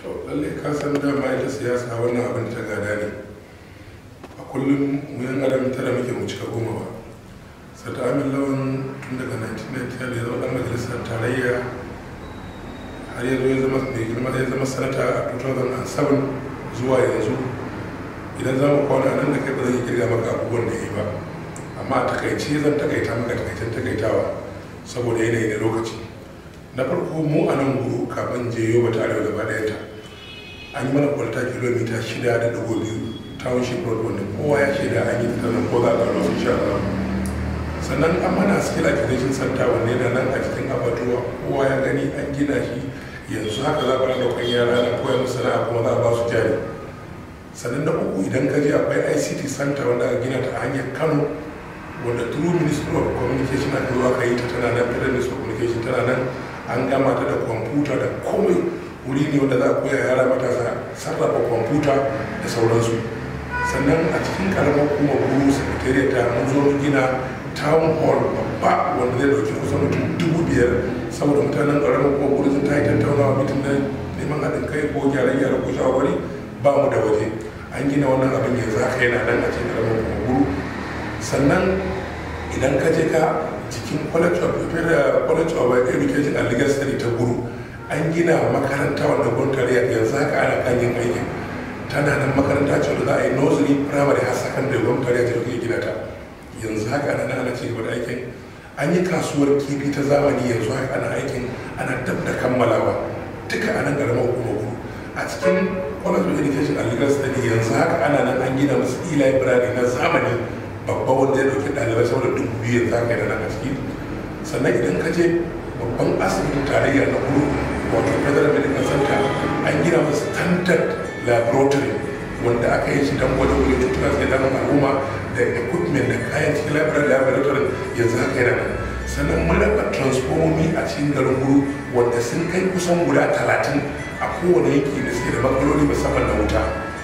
To lalle ka san dama ita siyasa wannan abin ta gada ne. A kullum mu yan adam tara muke mu cika goma ba. Sata Amin Lawan tun daga 1999 ya zama dan majalisar tarayya har ya zo ya zama mai girma ya zama sanata a 2007 zuwa yanzu. Idan za mu kwana nan da kai ba zan yi kirga maka abubuwan da ya yi ba. Amma a takaice zan takaita maka takaicen takaitawa saboda yanayi na lokaci. Na farko mu a nan guru kafin je Yobe ta arewa gaba ɗaya ta an yi mana kwalta kilomita 6.2 township road wanda kowa ya shaida an yi ta nan ko za a ƙaro su sha sannan an mana skill acquisition center wanda yana nan a cikin abatuwa kowa ya gani an gina shi yanzu haka za a fara ɗaukan yara na koya musu sana'a kuma za a ba su jari. Sannan na uku idan ka je akwai ICT center wanda aka gina ta a hanyar Kano wanda through Ministry of Communication aka zo aka yi ta tana nan Federal Ministry of Communication tana nan an gama ta da kwamfuta da komai wuri ne wanda za a koya yara matasa sarrafa kwamfuta da sauransu. Sannan a cikin karamar kuma guru secretariat ta mun zo mun gina town hall babba wanda zai dauki kusan mutum 5,000 saboda mutanen karamar kuma guru sun ta yi tattaunawa mutum na neman haɗin kai ko gyare-gyare ko shawarwari ba mu da waje an gina wannan abin yanzu haka yana nan a cikin karamar kuma guru. Sannan idan ka je ka cikin college of education and legal study ta guru an gina makaranta wanda gwamnati yanzu haka ana kan yin aikin tana nan makaranta ce da za a yi nursery primary har secondary gwamnati ta ke gina ta yanzu haka ana ana ci gaba da aikin. An yi kasuwar kifi ta zamani yanzu haka ana aikin ana dab da kammalawa duka a nan karamar hukumar guru. A cikin college of education and legal study yanzu haka ana nan an gina musu e-library na zamani babba wanda ya dauki ɗalibai saboda 2,000 za ka yi nan a ciki. Sannan idan ka je babban asibitin tarayya na guru wato federal medical center an gina musu standard laboratory wanda aka yi shi don gwada-gwada cutuka sai dan al'umma da equipment da kayan cikin laboratory yanzu haka yana nan. Sannan mun raba transformomi a cikin garin guru wanda sun kai kusan guda 30 a kowane yanki da suke da matsaloli musamman na wuta.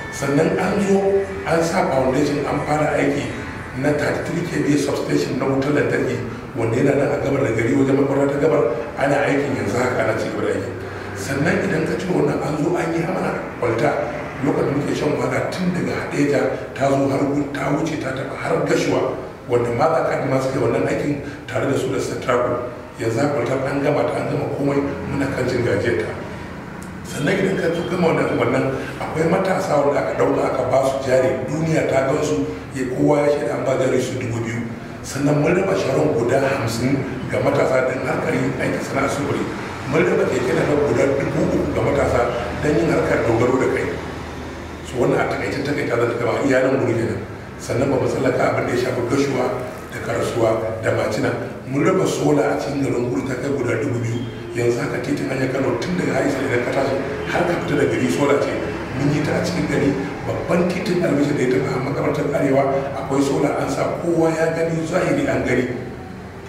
Sannan an zo an sa foundation an fara aiki na 33 kV substation na wutar lantarki wanda yana nan a gabar da gari wajen makwarar ta gabar ana aikin yanzu haka ana ci gaba da aiki. Sannan idan ka ci wannan an zo an yi mana kwalta lokacin muke shan wahala tun daga Hadeja ta zo har ta wuce ta tafi har Gashuwa wanda ma za ka ma suke wannan aikin tare da su da Satraco yanzu haka kwalta an gama ta an gama komai muna kan jin gajiyar ta. Sannan idan ka gama wannan akwai matasa wanda aka dauka aka ba su jari duniya ta gan su ya kowa ya shaida an ba jari su 2,000. Sannan mun raba sharon guda 50 ga matasa don harkar yin aiki sana'a sufuri. Mun raba keke na guda 3,000 ga matasa don yin harkar dogaro da kai. So wannan a takaicen takaita zan ta gama iyalan guri kenan. Sannan ba mu tsallaka abin da ya shafi Gashuwa da Karasuwa da Macina. Mun raba sola a cikin garin guri ta kai guda 2,000. Yanzu haka titin hanyar Kano tun daga Haisa idan ka tashi har ka fita da gari sola ce mun yi ta a cikin gari babban titin albishi da ya tafi a makarantar arewa akwai sola an sa kowa ya gani zahiri an gani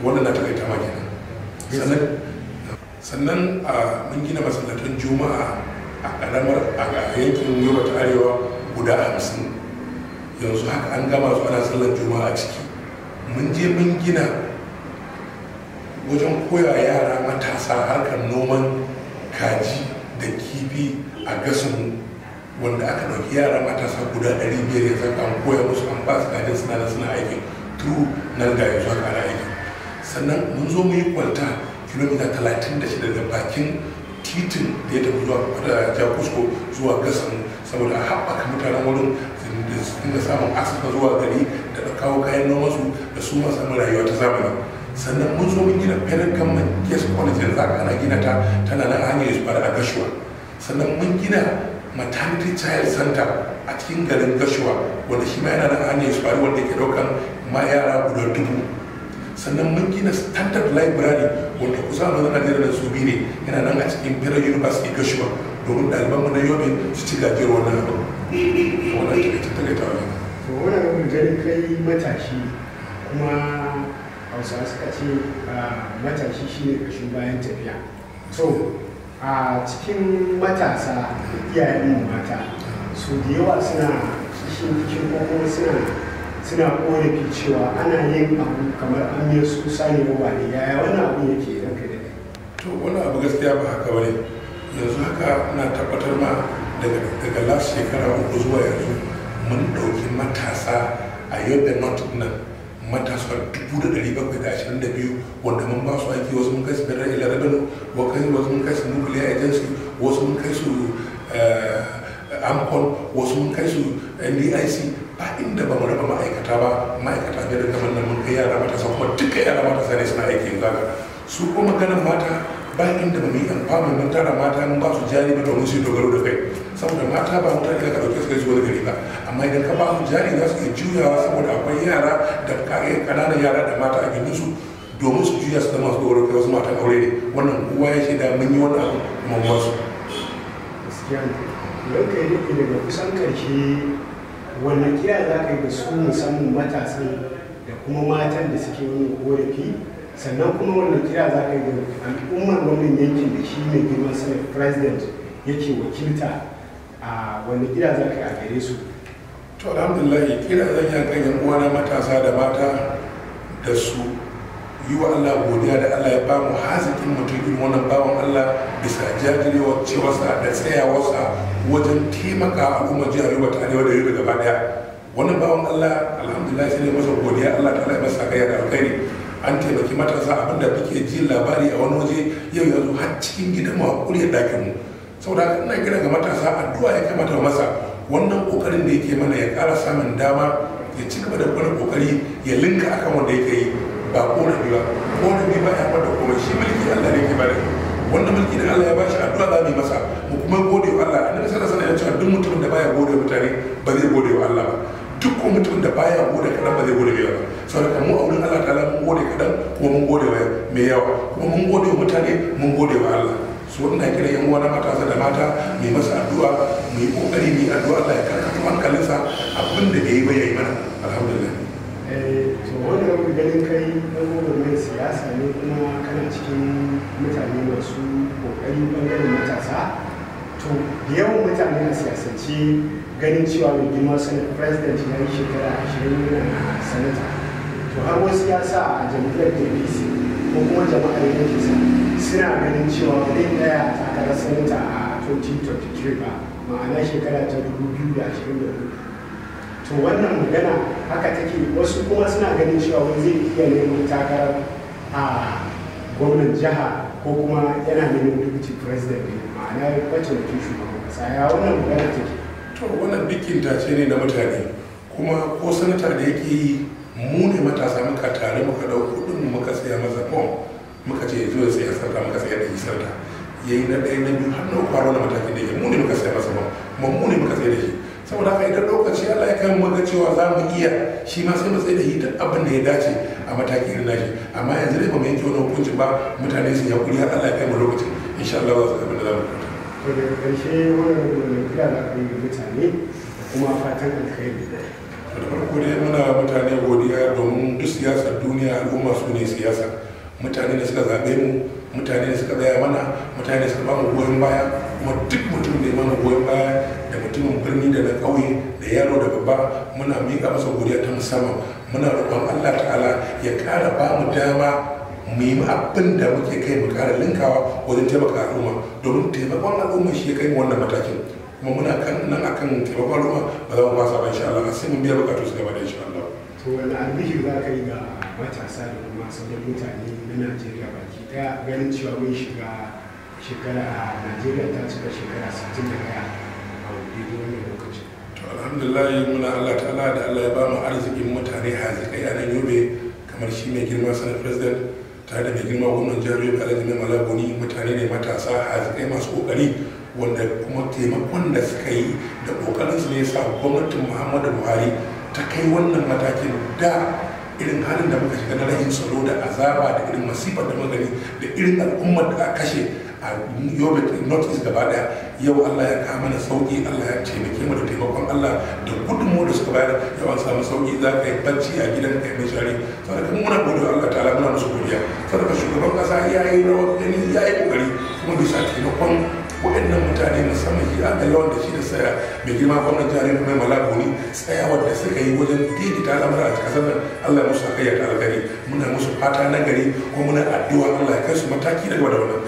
wannan na takaita ma kenan. Sannan mun gina masallatan juma'a a karamar a yankin Yobe ta arewa guda 50 yanzu haka an gama su ana sallar juma'a a ciki. Mun je mun gina wajen koya yara matasa harkar noman kaji da kifi a gasin wanda aka ɗauki yara matasa guda 500 yanzu an koya musu an ba su kajin suna aikin turu nan ga yanzu haka ana aikin. Sannan mun zo mu yi kwalta kilomita 36 daga bakin titin da ya tafi zuwa da Jakusko zuwa gasin saboda a haɓaka mutanen wurin su dinga samun asaka zuwa gari da kawo kayan nomansu da su ma samun rayuwa ta zamani. Sannan mun zo mun gina federal government case college yanzu haka ana gina ta tana nan hanyar su fara a Gashuwa. Sannan mun gina maternity child center a cikin garin Gashuwa wanda shi ma yana nan hanyar su fara wanda ke daukan ma yara guda 1,000. Sannan mun gina standard library wanda kusa na Najeriya da su ne yana nan a cikin Federal University Gashuwa domin ɗaliban mu na Yobe su ci gajiyar wannan abu. Wannan takaitawa ne. To wannan gani kai matashi kuma Hausawa suka ce matashi shine kashin bayan tafiya. So a cikin matasa iyayen mata su da yawa suna kishin ko kuma suna korafi cewa ana yin abu kamar an yi su sani ba ne yaya wannan abu yake ranka da to wannan abu gaskiya ba haka bane yanzu haka na tabbatar ma daga last shekara 3 zuwa yanzu mun ɗauki matasa a Yobe North nan matasa 722 wanda mun ba su aiki, wasu mun kai su federal revenue, wasu mun kai su nuclear agency, wasu mun kai su AMCON, wasu mun kai su NDIC. Ba inda ba mu raba ma'aikata ba, ma'aikata biyar da kamar nan mun kai yara matasa, kuma duka yara matasa ne suna aiki yanzu haka. Su kuma maganar mata ba inda ba mu yi amfani mun tara mata mun ba su jari ba domin su yi dogaro da kai, saboda mata ba mutane da ka dauke su kai su wani gari ba, amma idan ka ba su jari za su iya juyawa, saboda akwai yara da kananan yara da mata a gindin su domin su juya su zama su dogaro kai, wasu matan aure ne. Wannan kowa ya shaida mun yi wannan abu kuma mu wasu. Gaskiya ne. Idan ka yi nufi daga kusan karshe wannan kira za ka yi da su musamman matasan da kuma matan da suke yin korafi, sannan kuma wannan kira za ka yi da al'ummar wannan yankin da shi mai girman sanar president yake wakilta, a wani kira za ka yi a gare su? To alhamdulillah, kira zan yi kan yan uwana matasa da mata da su yi wa Allah godiya da Allah ya ba mu hazikin mutum irin wannan bawan Allah bisa jajirewar cewarsa da tsayawarsa wajen taimaka al'ummar jihar Yobe ta arewa da Yobe gaba daya. Wannan bawan Allah alhamdulillah sai ne masa godiya, Allah ta masa kaya da alkhairi. An taimaki matasa, abinda muke ji labari a wani waje yau yanzu har cikin gidan mu a kuriyar dakin mu. Saboda haka ina kira ga matasa, addu'a ya kamata masa wannan kokarin da yake mana ya ƙara samun dama ya ci gaba da wani kokari ya linka akan wanda yake yi, ba korafi ba. Korafi ba ya fada komai, shi mulki Allah ne ke bada. Wannan mulki da Allah ya bashi, addu'a za mu yi masa, mu kuma gode wa Allah. Annabi sallallahu alaihi wasallam ya ce duk mutumin da baya gode wa mutane ba zai gode wa Allah ba. Duk ko mutumin da baya gode kadan ba zai gode wa yawa. Saboda mu a wurin Allah ta'ala mun gode kadan kuma mun gode wa mai yawa, kuma mun gode wa mutane mun gode wa Allah. Su wannan kira yan uwa na matasa da mata mai masa addu'a, mu yi kokari mu yi addu'a Allah ya karkata hankalinsa, abin da bai yi ba yayi mana, alhamdulillah. To wanda rabu ganin kai na gwamnatin siyasa ne kuma kana cikin mutane masu kokari bangaren matasa, to da yawan mutane a siyasance ganin cewa mai girma sanar president ya yi shekara 20 yana sanata, to har wasu ya sa a jam'iyyar APC ko kuma jama'ar yankinsa suna ganin cewa zai tsaya takarar sanata a 2023 ba, ma'ana shekara ta 2024. To wannan magana haka take, wasu kuma suna ganin cewa wani zai iya neman takarar a gwamnan jiha ko kuma yana neman deputy president ne, ma'ana mataimakin shugaban kasa. Ya wannan magana take? To wannan dukkin tace ne na mutane, kuma ko sanata da yake yi mu ne matasa muka tare muka dau kudin muka saya masa form, muka ce zo ya saya sarta, muka saya da sarta, yayi na ɗaya na biyu har na kwaro na matakin da yake mu ne muka saya masa form, kuma mu ne muka saya da shi. Saboda haka idan lokaci Allah ya kai mu ga cewa za mu iya, shi ma sai mu tsaye da shi duk abin da ya dace a mataki irin nashi. Amma yanzu dai ba mu yanke wani hukunci ba, mutane su hakuri har Allah ya kai mu lokacin, insha Allah za su abin da za mu kwata. To daga ƙarshe wannan kira da aka yi ga mutane da kuma fatan alkhairi. Da farko dai muna mutane godiya, domin duk siyasar duniya al'umma su ne siyasa. Mutane da suka zaɓe mu, mutane da suka tsaya mana, mutane da suka ba mu goyon baya, kuma duk mutum da ya mana goyon baya, da mutumin birni da na ƙauye da yaro da babba, muna miƙa masa godiya ta musamman. Muna roƙon Allah ta'ala ya ƙara ba mu dama mu yi abin da muke kai mu ƙara linkawa wajen taimaka al'umma, domin taimakon al'umma shi ya kai mu wannan matakin. Kuma muna kan nan akan taimakon al'umma ba za mu fasa ba insha Allah, sai mun biya bukatu su gaba da insha Allah. To wani albishir za ka yi ga matasa da kuma sauran mutane na Najeriya baki daya, ganin cewa mun shiga shekara a Najeriya ta cika shekara 61 a wani lokaci? To alhamdulillah muna Allah ta'ala da Allah ya ba mu arzikin mutane hazikai a nan Yobe, kamar shi mai girma sanar president tare da mai girma gwamnan jihar Yobe Alhaji Mai Malabuni. Mutane ne matasa hazikai masu kokari, wanda kuma taimakon da suka yi da kokarin su ne sa gwamnatin Muhammadu Buhari ta kai wannan matakin. Da irin halin da muka shiga na rahin tsaro da azaba da irin masifar da muka gani da irin al'ummar da aka kashe a Yobe North East gaba daya, yau Allah ya kawo mana sauki, Allah ya taimake mu da taimakon Allah da gudunmu da suka bayar, yau an samu sauki, za ka yi bacci a gidan kai mai shari. Saboda kuma muna gode wa Allah ta'ala, muna musu godiya. Saboda shugaban kasa ya yi rawar gani, ya yi kokari, kuma bisa taimakon waɗannan mutane musamman shi an lawan da shi da saya mai girma gwamnan jihar Mai Malabuni, tsayawar da suka yi wajen daidaita al'amura a kasar nan, Allah ya musu hakayya ta alkhairi. Muna musu fata na gari, kuma muna addu'a Allah ya kai su mataki na gaba da wannan.